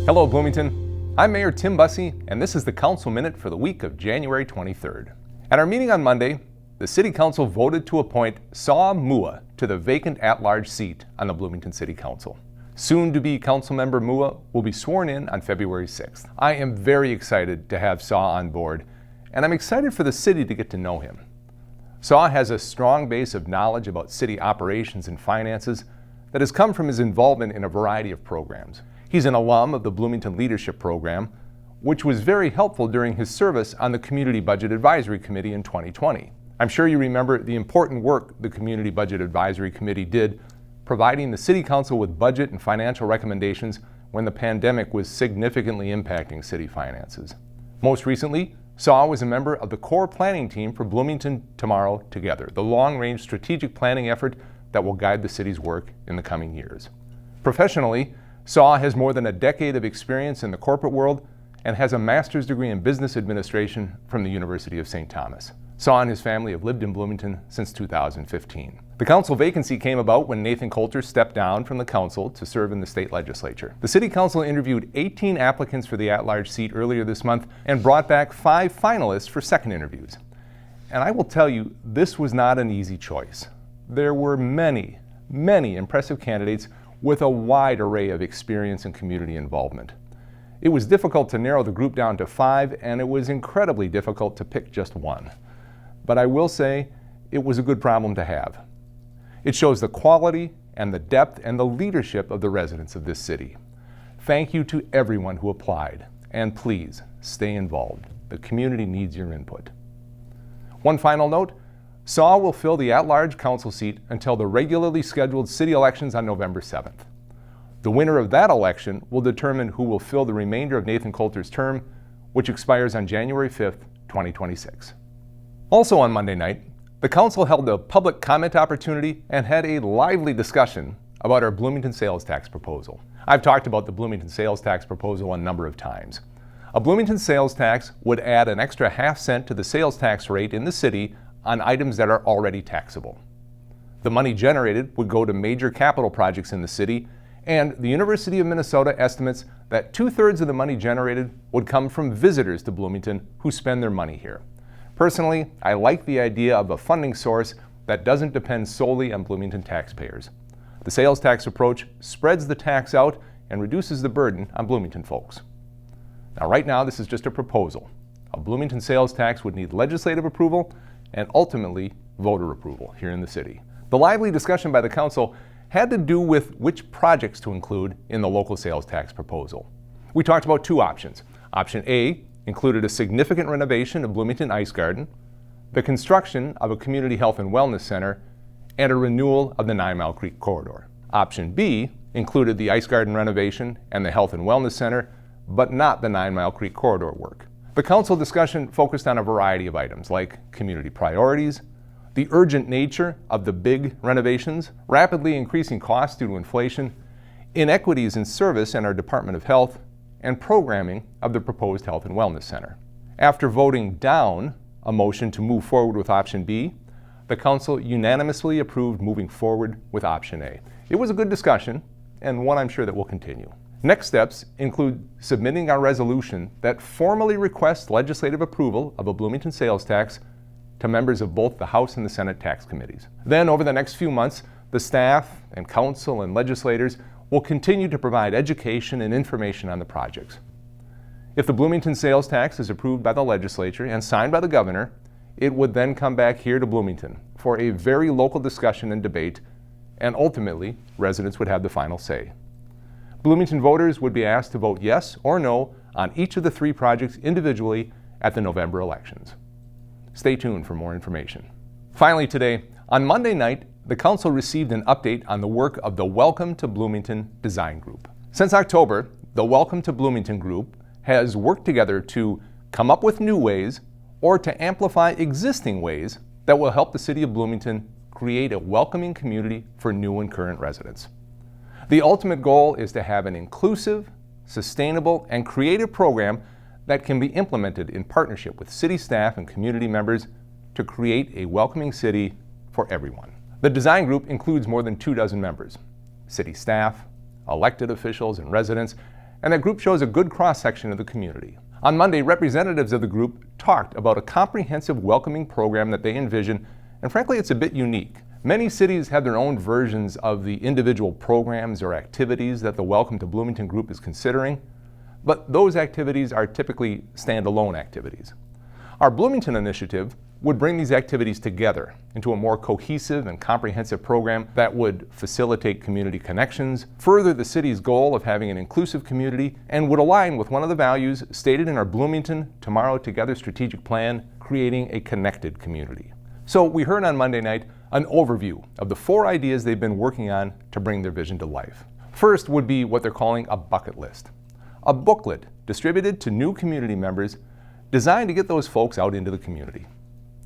Hello, Bloomington. I'm Mayor Tim Busse, and this is the Council Minute for the week of January 23rd. At our meeting on Monday, the City Council voted to appoint Chao Moua to the vacant at-large seat on the Bloomington City Council. Soon-to-be Councilmember Moua will be sworn in on February 6th. I am very excited to have Chao on board, and I'm excited for the city to get to know him. Chao has a strong base of knowledge about city operations and finances that has come from his involvement in a variety of programs. He's an alum of the Bloomington Leadership Program, which was very helpful during his service on the Community Budget Advisory Committee in 2020. I'm sure you remember the important work the Community Budget Advisory Committee did, providing the City Council with budget and financial recommendations when the pandemic was significantly impacting city finances. Most recently, Chao was a member of the core planning team for Bloomington Tomorrow Together, the long-range strategic planning effort that will guide the city's work in the coming years. Professionally, Chao has more than a decade of experience in the corporate world and has a master's degree in business administration from the University of St. Thomas. Chao and his family have lived in Bloomington since 2015. The council vacancy came about when Nathan Coulter stepped down from the council to serve in the state legislature. The city council interviewed 18 applicants for the at-large seat earlier this month and brought back 5 finalists for second interviews. And I will tell you, this was not an easy choice. There were many impressive candidates with a wide array of experience and community involvement. It was difficult to narrow the group down to 5, and it was incredibly difficult to pick just one. But I will say, it was a good problem to have. It shows the quality and the depth and the leadership of the residents of this city. Thank you to everyone who applied, and please stay involved. The community needs your input. One final note, Chao will fill the at-large council seat until the regularly scheduled city elections on November 7th. The winner of that election will determine who will fill the remainder of Nathan Coulter's term, which expires on January 5th, 2026. Also on Monday night, the council held a public comment opportunity and had a lively discussion about our Bloomington Sales Tax proposal. I've talked about the Bloomington Sales Tax proposal a number of times. A Bloomington Sales Tax would add an extra ½ cent to the sales tax rate in the city on items that are already taxable. The money generated would go to major capital projects in the city, and the University of Minnesota estimates that 2/3 of the money generated would come from visitors to Bloomington who spend their money here. Personally, I like the idea of a funding source that doesn't depend solely on Bloomington taxpayers. The sales tax approach spreads the tax out and reduces the burden on Bloomington folks. Now, right now, this is just a proposal. A Bloomington sales tax would need legislative approval and ultimately voter approval here in the city. The lively discussion by the council had to do with which projects to include in the local sales tax proposal. We talked about 2 options. Option A included a significant renovation of Bloomington Ice Garden, the construction of a community health and wellness center, and a renewal of the 9 Mile Creek corridor. Option B included the Ice Garden renovation and the health and wellness center, but not the 9 Mile Creek corridor work. The council discussion focused on a variety of items like community priorities, the urgent nature of the big renovations, rapidly increasing costs due to inflation, inequities in service in our Department of Health, and programming of the proposed Health and Wellness Center. After voting down a motion to move forward with Option B, the council unanimously approved moving forward with Option A. It was a good discussion, and one I'm sure that will continue. Next steps include submitting our resolution that formally requests legislative approval of a Bloomington sales tax to members of both the House and the Senate tax committees. Then, over the next few months, the staff and council and legislators will continue to provide education and information on the projects. If the Bloomington sales tax is approved by the legislature and signed by the governor, it would then come back here to Bloomington for a very local discussion and debate, and ultimately, residents would have the final say. Bloomington voters would be asked to vote yes or no on each of the 3 projects individually at the November elections. Stay tuned for more information. Finally today, on Monday night, the council received an update on the work of the Welcome to Bloomington Design Group. Since October, the Welcome to Bloomington Group has worked together to come up with new ways or to amplify existing ways that will help the city of Bloomington create a welcoming community for new and current residents. The ultimate goal is to have an inclusive, sustainable, and creative program that can be implemented in partnership with city staff and community members to create a welcoming city for everyone. The design group includes more than 24 members, city staff, elected officials, and residents, and that group shows a good cross-section of the community. On Monday, representatives of the group talked about a comprehensive welcoming program that they envision, and frankly, it's a bit unique. Many cities have their own versions of the individual programs or activities that the Welcome to Bloomington group is considering, but those activities are typically standalone activities. Our Bloomington initiative would bring these activities together into a more cohesive and comprehensive program that would facilitate community connections, further the city's goal of having an inclusive community, and would align with one of the values stated in our Bloomington Tomorrow Together strategic plan, creating a connected community. So we heard on Monday night an overview of the 4 ideas they've been working on to bring their vision to life. First would be what they're calling a bucket list, a booklet distributed to new community members designed to get those folks out into the community.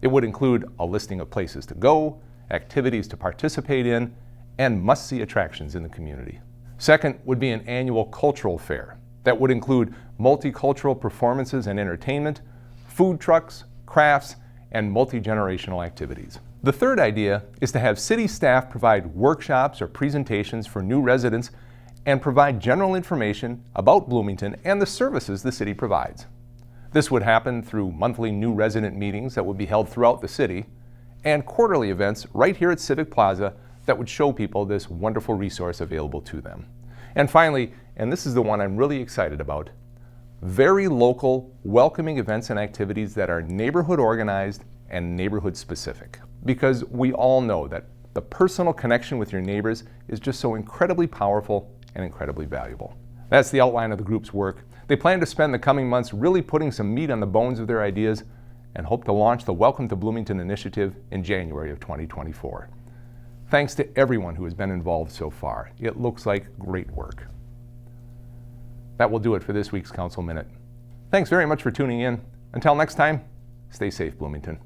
It would include a listing of places to go, activities to participate in, and must-see attractions in the community. Second would be an annual cultural fair that would include multicultural performances and entertainment, food trucks, crafts, and multi-generational activities. The third idea is to have city staff provide workshops or presentations for new residents and provide general information about Bloomington and the services the city provides. This would happen through monthly new resident meetings that would be held throughout the city and quarterly events right here at Civic Plaza that would show people this wonderful resource available to them. And finally, and this is the one I'm really excited about, very local, welcoming events and activities that are neighborhood organized and neighborhood specific. Because we all know that the personal connection with your neighbors is just so incredibly powerful and incredibly valuable. That's the outline of the group's work. They plan to spend the coming months really putting some meat on the bones of their ideas and hope to launch the Welcome to Bloomington initiative in January of 2024. Thanks to everyone who has been involved so far. It looks like great work. That will do it for this week's Council Minute. Thanks very much for tuning in. Until next time, stay safe, Bloomington.